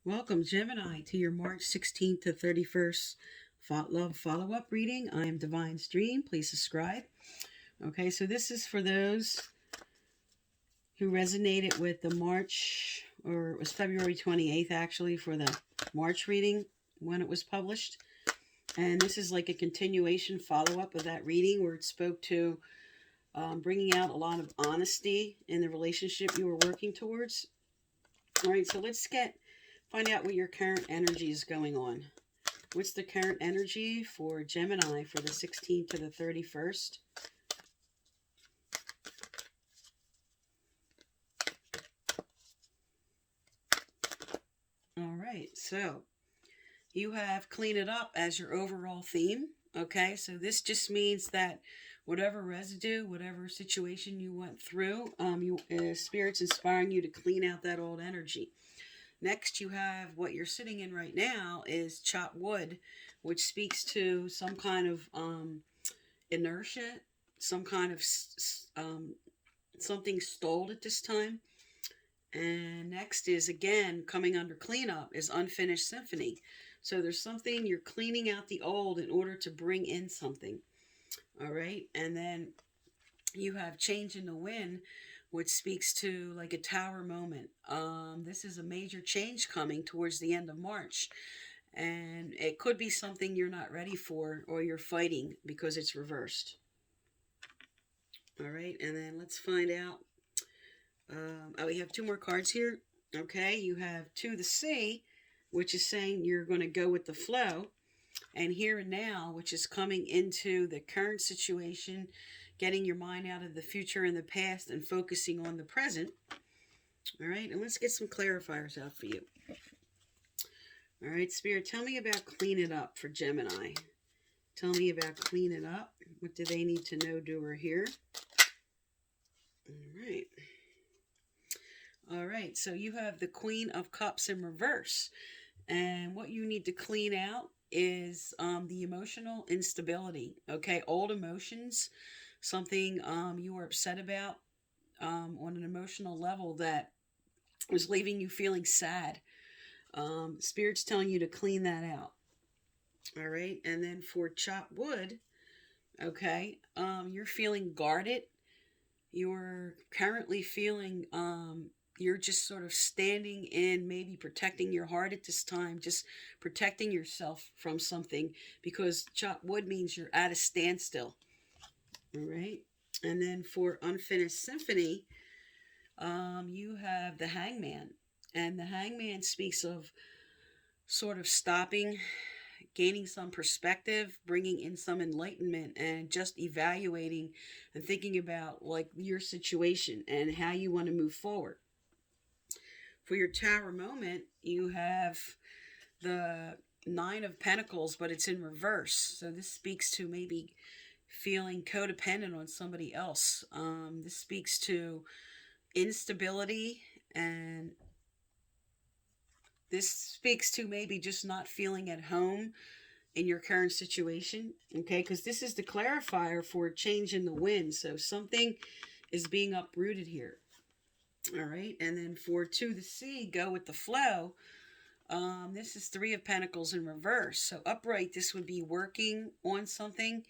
Welcome, Gemini, to your March 16th to 31st Love Follow-Up reading. I am Divine Stream. Please subscribe. Okay, so this is for those who resonated with the March, or it was February 28th, actually, for the March reading when it was published. And this is like a continuation follow-up of that reading where it spoke to bringing out a lot of honesty in the relationship you were working towards. All right, so let's find out what your current energy is going on. What's the current energy for Gemini for the 16th to the 31st? All right, so you have clean it up as your overall theme. Okay, so this just means that whatever residue, whatever situation you went through, Spirit's inspiring you to clean out that old energy. Next, you have what you're sitting in right now is chopped wood, which speaks to some kind of inertia, some kind of something stalled at this time. And next is, again, coming under cleanup, is unfinished symphony. So there's something, you're cleaning out the old in order to bring in something. All right. And then you have change in the wind, which speaks to like a tower moment. This is a major change coming towards the end of March. And it could be something you're not ready for or you're fighting because it's reversed. All right, and then let's find out. We have two more cards here. Okay, you have to the sea, which is saying you're going to go with the flow. And here and now, which is coming into the current situation, getting your mind out of the future and the past and focusing on the present. All right, and let's get some clarifiers out for you. All right, Spirit, tell me about clean it up for Gemini. Tell me about clean it up. What do they need to know, do, or hear? All right. All right, so you have the Queen of Cups in reverse. And what you need to clean out is the emotional instability, okay? Old emotions, something you were upset about on an emotional level that was leaving you feeling sad. Spirit's telling you to clean that out. All right, and then for chopped wood, okay, you're feeling guarded. You're currently feeling you're just sort of standing in, maybe protecting your heart at this time, just protecting yourself from something, because chopped wood means you're at a standstill. All right. And then for unfinished symphony, you have the hangman. And the hangman speaks of sort of stopping, gaining some perspective, bringing in some enlightenment, and just evaluating and thinking about like your situation and how you want to move forward. For your tower moment, you have the Nine of Pentacles, but it's in reverse. So this speaks to maybe feeling codependent on somebody else. This speaks to instability, and this speaks to maybe just not feeling at home in your current situation, okay? Because this is the clarifier for change in the wind. So something is being uprooted here. All right, and then for to the sea, go with the flow. This is Three of Pentacles in reverse. So upright, this would be working on something,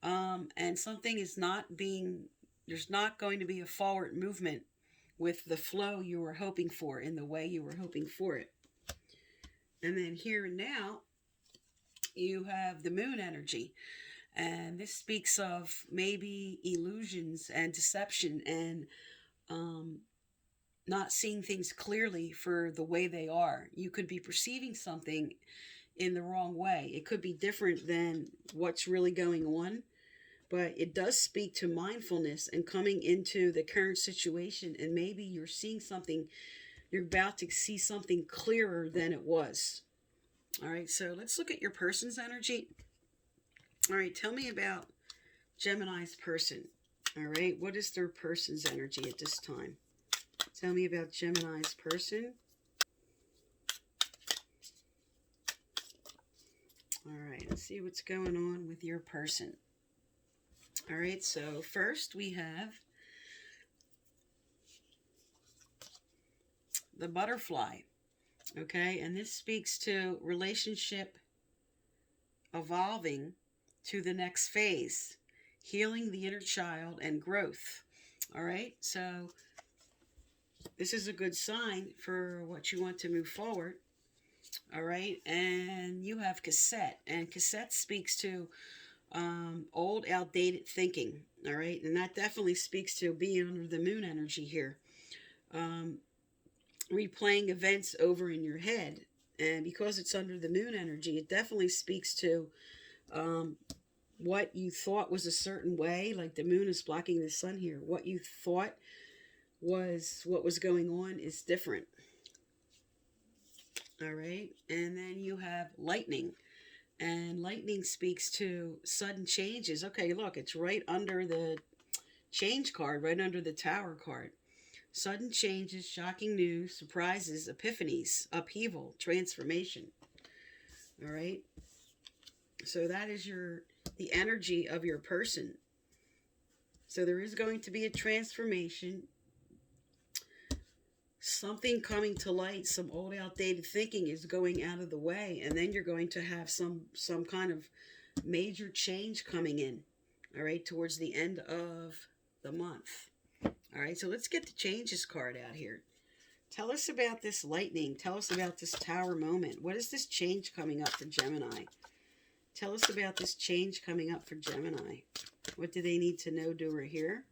and something is not being, there's not going to be a forward movement with the flow you were hoping for in the way you were hoping for it. And then here and now, you have the moon energy. And this speaks of maybe illusions and deception and not seeing things clearly for the way they are. You could be perceiving something in the wrong way. It could be different than what's really going on, but it does speak to mindfulness and coming into the current situation, and maybe you're seeing something, you're about to see something clearer than it was. All right, so let's look at your person's energy. All right, tell me about Gemini's person. All right, what is their person's energy at this time? Tell me about Gemini's person. All right, let's see what's going on with your person. All right, so first we have the butterfly. Okay, and this speaks to relationship evolving to the next phase, healing the inner child and growth. All right, so this is a good sign for what you want to move forward. All right, and you have cassette, and cassette speaks to old, outdated thinking. All right, and that definitely speaks to being under the moon energy here. Um, Replaying events over in your head, and because it's under the moon energy, it definitely speaks to um, what you thought was a certain way. Like the moon is blocking the sun here. What you thought was what was going on is different. All right, and then you have lightning. And lightning speaks to sudden changes. Okay, look, it's right under the change card, right under the tower card. Sudden changes, shocking news, surprises, epiphanies, upheaval, transformation. All right. So that is the energy of your person. So there is going to be a transformation, something coming to light, some old outdated thinking is going out of the way, and then you're going to have some kind of major change coming in. All right, towards the end of the month. All right, so let's get the changes card out here. Tell us about this lightning. Tell us about this tower moment. What is this change coming up for Gemini? Tell us about this change coming up for Gemini. What do they need to know, do, or hear?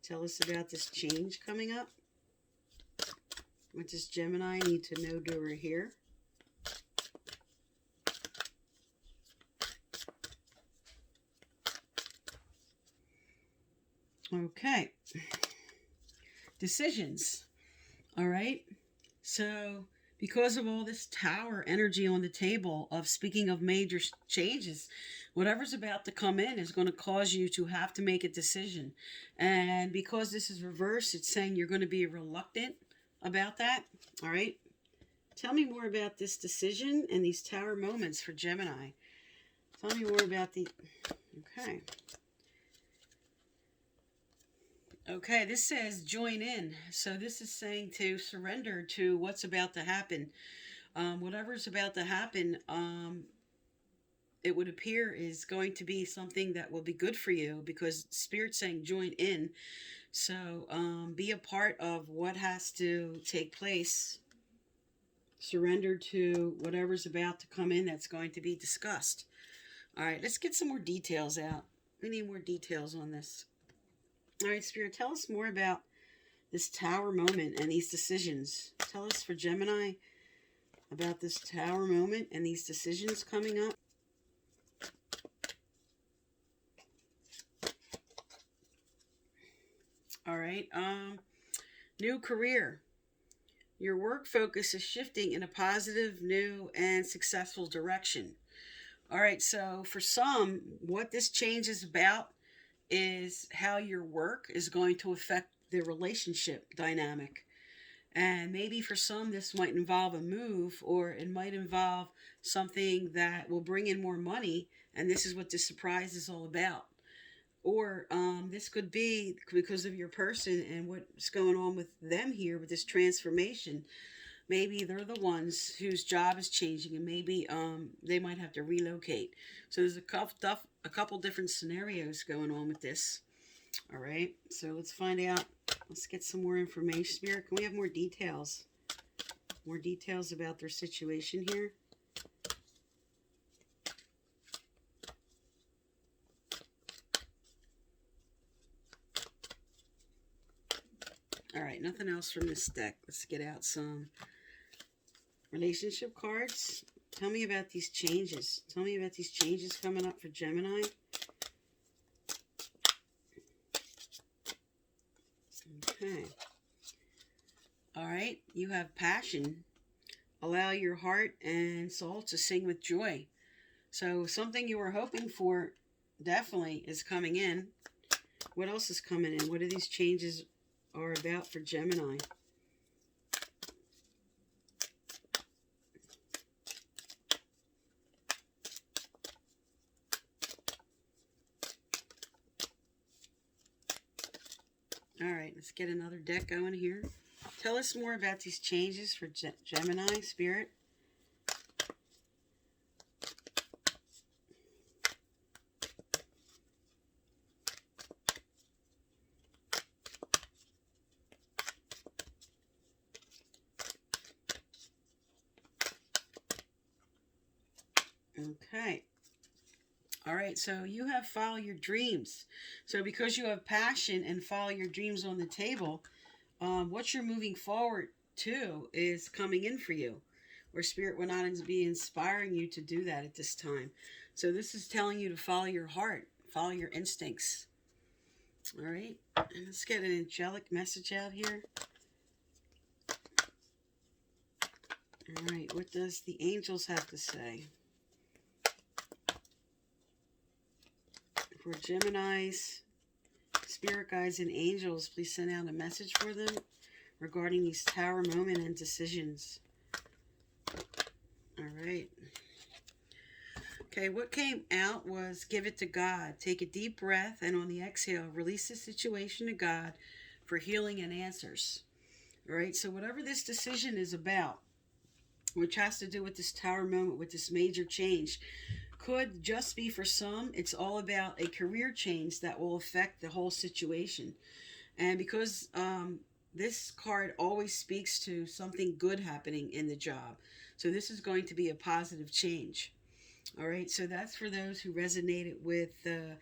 Tell us about this change coming up. What does Gemini need to know, do, or hear? Okay. Decisions. All right. So because of all this tower energy on the table of speaking of major changes, whatever's about to come in is going to cause you to have to make a decision. And because this is reverse, it's saying you're going to be reluctant about that. All right. Tell me more about this decision and these tower moments for Gemini. Tell me more about the... Okay. Okay, this says join in. So this is saying to surrender to what's about to happen. Whatever's about to happen, it would appear is going to be something that will be good for you because Spirit's saying join in. So be a part of what has to take place. Surrender to whatever's about to come in that's going to be discussed. All right, let's get some more details out. We need more details on this. All right, Spirit, tell us more about this tower moment and these decisions. Tell us for Gemini about this tower moment and these decisions coming up. All right, new career. Your work focus is shifting in a positive, new, and successful direction. All right, so for some, what this change is about is how your work is going to affect the relationship dynamic. And maybe for some, this might involve a move, or it might involve something that will bring in more money. And this is what this surprise is all about. Or this could be because of your person and what's going on with them here with this transformation. Maybe they're the ones whose job is changing, and maybe they might have to relocate. So there's a couple different scenarios going on with this. All right, so let's find out. Let's get some more information. Spirit, can we have more details? More details about their situation here. All right, nothing else from this deck. Let's get out some relationship cards. Tell me about these changes. Tell me about these changes coming up for Gemini. Okay. All right. You have passion. Allow your heart and soul to sing with joy. So something you were hoping for definitely is coming in. What else is coming in? What are these changes are about for Gemini? All right, let's get another deck going here. Tell us more about these changes for Gemini, Spirit. Okay. All right, so you have follow your dreams. So because you have passion and follow your dreams on the table, what you're moving forward to is coming in for you. Or Spirit will not be inspiring you to do that at this time. So this is telling you to follow your heart, follow your instincts. All right, and let's get an angelic message out here. All right, what does the angels have to say? For Gemini's, spirit guides and angels, please send out a message for them regarding these tower moment and decisions. All right. Okay, what came out was give it to God. Take a deep breath, and on the exhale, release the situation to God for healing and answers. All right, so whatever this decision is about, which has to do with this tower moment, with this major change, could just be for some, it's all about a career change that will affect the whole situation. And because this card always speaks to something good happening in the job, so this is going to be a positive change. All right, so that's for those who resonated with the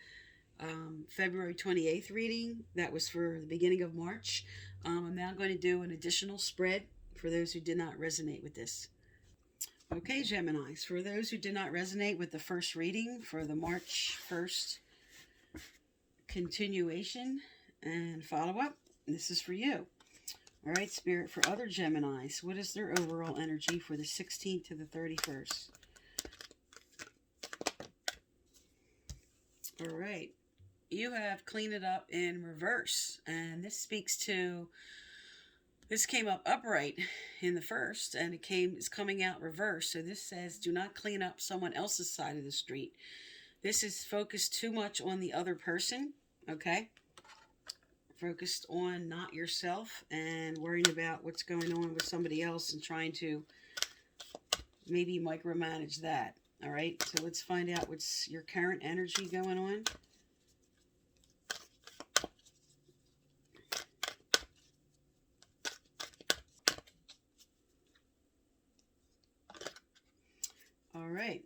February 28th reading. That was for the beginning of March. I'm now going to do an additional spread for those who did not resonate with this. Okay, Geminis, for those who did not resonate with the first reading for the March 1st continuation and follow-up, this is for you. All right, Spirit, for other Geminis, what is their overall energy for the 16th to the 31st? All right, you have cleaned it up in reverse, and this speaks to, this came up upright in the first, and it's coming out reverse. So this says, do not clean up someone else's side of the street. This is focused too much on the other person, okay? Focused on not yourself and worrying about what's going on with somebody else and trying to maybe micromanage that, all right? So let's find out what's your current energy going on. All right.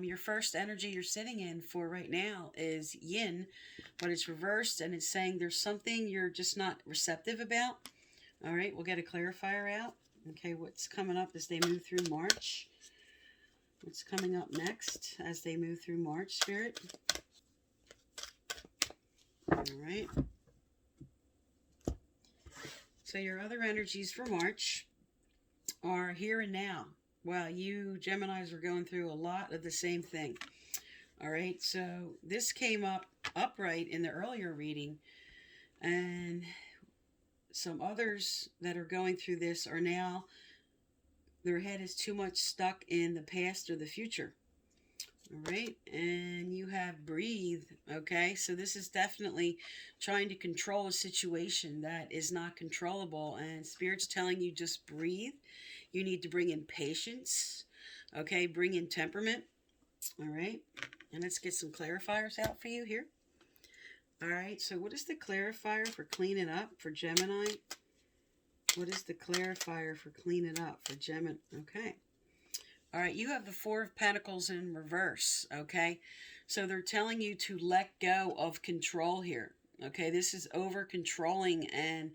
Your first energy you're sitting in for right now is yin, but it's reversed, and it's saying there's something you're just not receptive about. All right, we'll get a clarifier out. Okay, what's coming up as they move through March? What's coming up next as they move through March, Spirit? All right. So your other energies for March are here and now. Wow, you Geminis are going through a lot of the same thing. All right, so this came up upright in the earlier reading, and some others that are going through this are now, their head is too much stuck in the past or the future. All right, and you have breathe, okay? So this is definitely trying to control a situation that is not controllable, and Spirit's telling you just breathe. You need to bring in patience, okay? Bring in temperament, all right? And let's get some clarifiers out for you here. All right, so what is the clarifier for cleaning up for Gemini? What is the clarifier for cleaning up for Gemini? Okay. All right, you have the Four of Pentacles in reverse, okay? So they're telling you to let go of control here, okay? This is over-controlling and,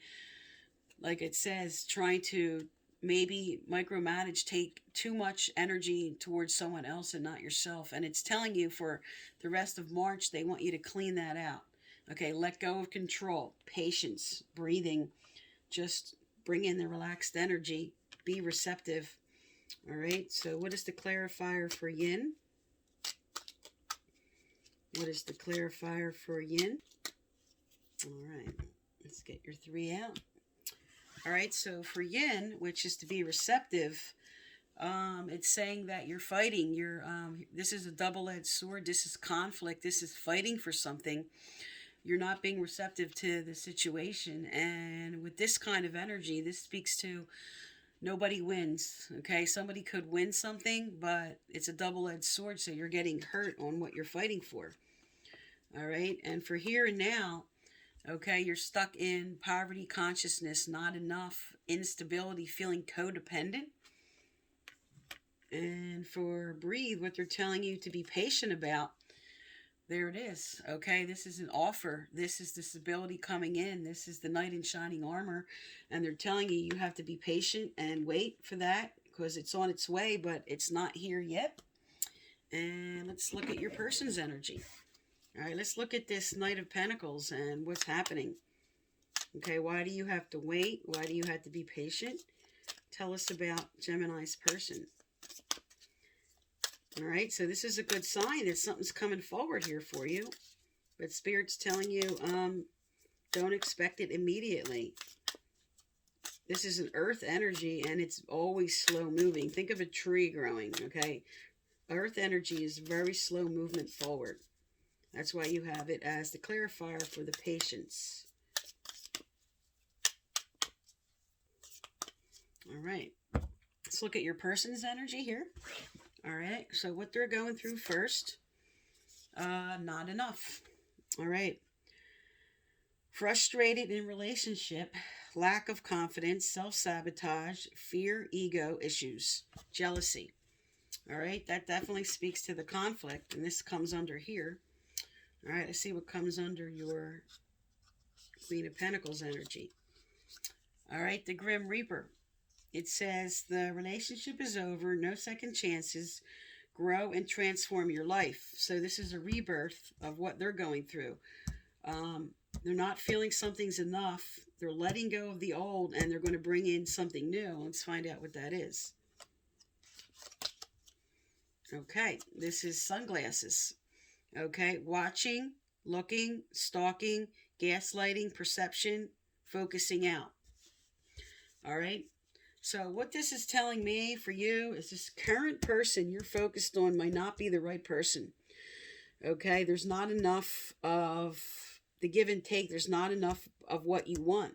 like it says, trying to maybe micromanage, take too much energy towards someone else and not yourself. And it's telling you for the rest of March, they want you to clean that out. Okay, let go of control, patience, breathing, just bring in the relaxed energy, be receptive. All right, so what is the clarifier for yin? What is the clarifier for yin? All right, let's get your three out. All right, so for yin, which is to be receptive, it's saying that you're fighting. This is a double-edged sword. This is conflict. This is fighting for something. you're not being receptive to the situation. And with this kind of energy, this speaks to nobody wins. Okay, somebody could win something, but it's a double-edged sword, so you're getting hurt on what you're fighting for. All right, and for here and now, okay, you're stuck in poverty consciousness, not enough, instability, feeling codependent. And for breathe, what they're telling you to be patient about, there it is. Okay, this is an offer. This is the stability coming in. This is the knight in shining armor. And they're telling you have to be patient and wait for that because it's on its way, but it's not here yet. And let's look at your person's energy. All right, let's look at this Knight of Pentacles and what's happening. Okay, why do you have to wait? Why do you have to be patient? Tell us about Gemini's person. All right, so this is a good sign that something's coming forward here for you. But Spirit's telling you, don't expect it immediately. This is an earth energy, and it's always slow moving. Think of a tree growing, okay? Earth energy is very slow movement forward. That's why you have it as the clarifier for the patience. All right, let's look at your person's energy here. All right, so what they're going through first, not enough. All right, frustrated in relationship, lack of confidence, self-sabotage, fear, ego issues, jealousy. All right, that definitely speaks to the conflict, and this comes under here. All right, let's see what comes under your Queen of Pentacles energy. All right, the Grim Reaper. It says the relationship is over, no second chances, grow and transform your life. So this is a rebirth of what they're going through. They're not feeling something's enough. They're letting go of the old and they're going to bring in something new. Let's find out what that is. Okay, this is sunglasses. Okay, watching, looking, stalking, gaslighting, perception, focusing out. All right. So what this is telling me for you is this current person you're focused on might not be the right person. Okay, there's not enough of the give and take. There's not enough of what you want.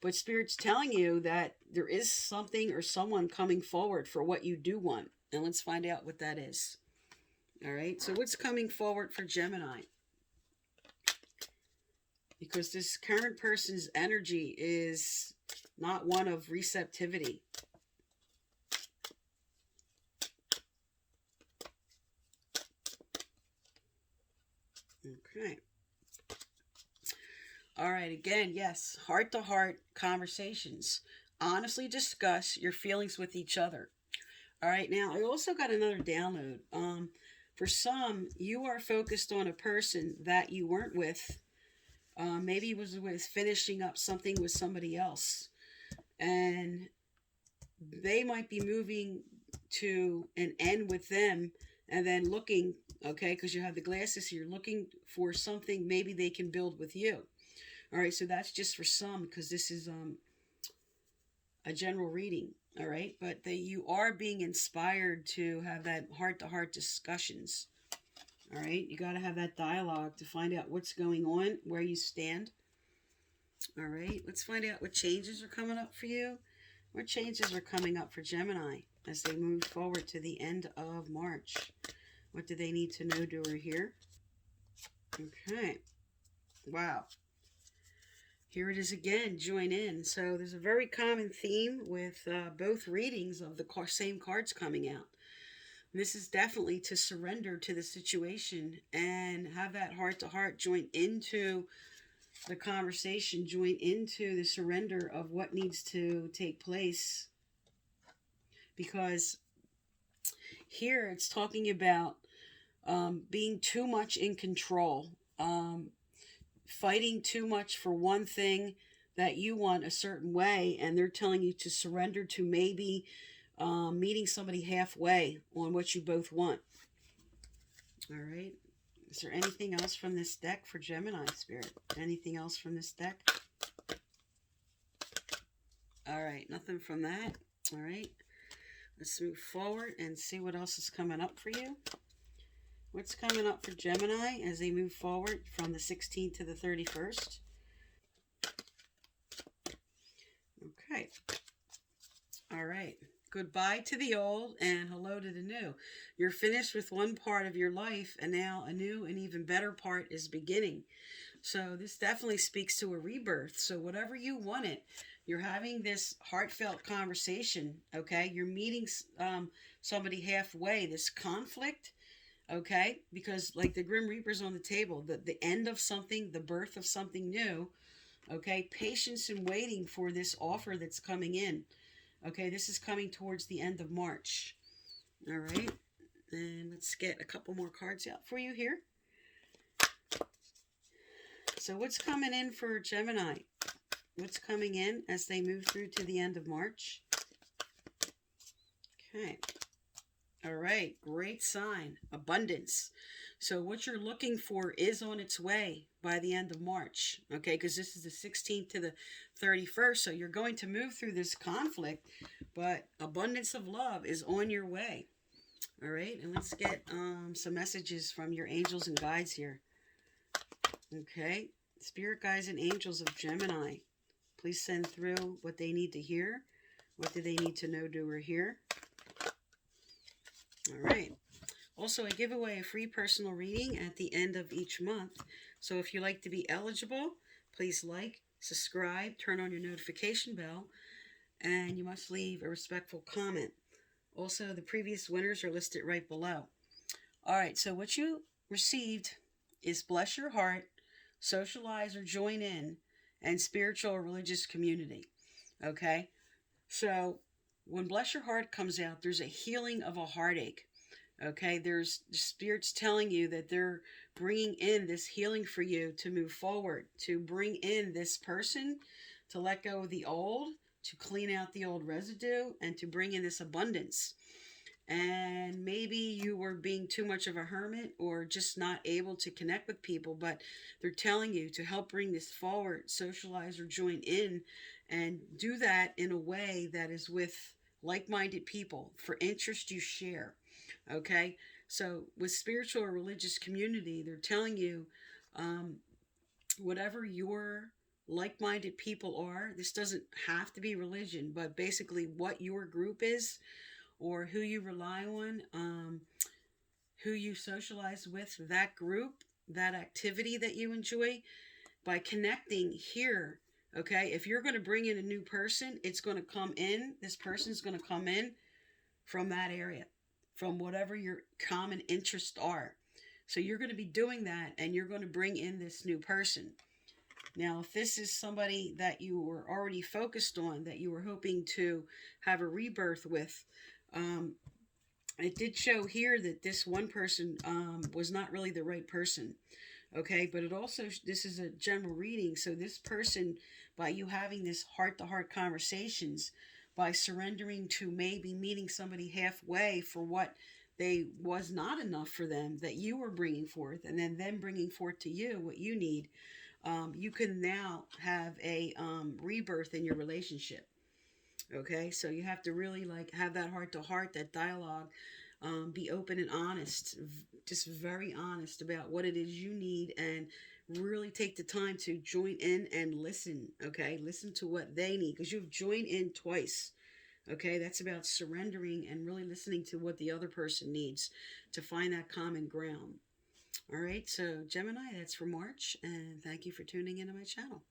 But Spirit's telling you that there is something or someone coming forward for what you do want. And let's find out what that is. All right, so what's coming forward for Gemini? Because this current person's energy is not one of receptivity. Okay. All right, again, yes, heart-to-heart conversations. Honestly discuss your feelings with each other. All right, now I also got another download. For some, you are focused on a person that you weren't with. Maybe it was with finishing up something with somebody else. And they might be moving to an end with them and then looking, okay, because you have the glasses here, looking for something maybe they can build with you. All right, so that's just for some because this is a general reading, all right? But you are being inspired to have that heart-to-heart discussions, all right? You got to have that dialogue to find out what's going on, where you stand. All right, let's find out what changes are coming up for you. What changes are coming up for Gemini as they move forward to the end of March? What do they need to know, doer here? Okay. Wow. Here it is again. Join in. So there's a very common theme with both readings of the same cards coming out. This is definitely to surrender to the situation and have that heart-to-heart join into the conversation, join into the surrender of what needs to take place. Because here it's talking about being too much in control, fighting too much for one thing that you want a certain way, and they're telling you to surrender to maybe meeting somebody halfway on what you both want. All right. Is there anything else from this deck for Gemini, Spirit? Anything else from this deck? All right, nothing from that. All right, let's move forward and see what else is coming up for you. What's coming up for Gemini as they move forward from the 16th to the 31st? Okay. All right. Goodbye to the old and hello to the new. You're finished with one part of your life, and now a new and even better part is beginning. So this definitely speaks to a rebirth. So whatever you wanted, you're having this heartfelt conversation. Okay, you're meeting somebody halfway. This conflict. Okay, because like the Grim Reaper's on the table, the end of something, the birth of something new. Okay, patience and waiting for this offer that's coming in. Okay, this is coming towards the end of March. All right, and let's get a couple more cards out for you here. So what's coming in for Gemini? What's coming in as they move through to the end of March? Okay. All right. Great sign. Abundance. So what you're looking for is on its way by the end of March. Okay. Because this is the 16th to the 31st. So you're going to move through this conflict, but abundance of love is on your way. All right. And let's get some messages from your angels and guides here. Okay. Spirit guides and angels of Gemini. Please send through what they need to hear. What do they need to know, do, or hear? All right. Also, I give away a free personal reading at the end of each month. So if you'd like to be eligible, please like, subscribe, turn on your notification bell, and you must leave a respectful comment. Also, the previous winners are listed right below. All right. So what you received is Bless Your Heart, Socialize or Join In, and Spiritual or Religious Community. Okay? So when Bless Your Heart comes out, there's a healing of a heartache. Okay, there's spirits telling you that they're bringing in this healing for you to move forward, to bring in this person, to let go of the old, to clean out the old residue, and to bring in this abundance. And maybe you were being too much of a hermit or just not able to connect with people, but they're telling you to help bring this forward, socialize or join in, and do that in a way that is with like-minded people for interest you share. Okay, so with spiritual or religious community, they're telling you whatever your like-minded people are, this doesn't have to be religion, but basically what your group is or who you rely on, who you socialize with, that group, that activity that you enjoy, by connecting here. Okay, if you're going to bring in a new person, it's going to come in, this person's going to come in from that area, from whatever your common interests are. So you're going to be doing that, and you're going to bring in this new person. Now, if this is somebody that you were already focused on, that you were hoping to have a rebirth with, it did show here that this one person was not really the right person. Okay, but it also, this is a general reading. So this person, by you having this heart-to-heart conversations, by surrendering to maybe meeting somebody halfway for what they was not enough for them that you were bringing forth, and then them bringing forth to you what you need, you can now have a rebirth in your relationship. Okay, so you have to really like have that heart to heart, that dialogue, be open and honest, just very honest about what it is you need, and really take the time to join in and listen. Okay, listen to what they need, because you've joined in twice. Okay, that's about surrendering and really listening to what the other person needs to find that common ground. All right, so Gemini, that's for March, and thank you for tuning into my channel.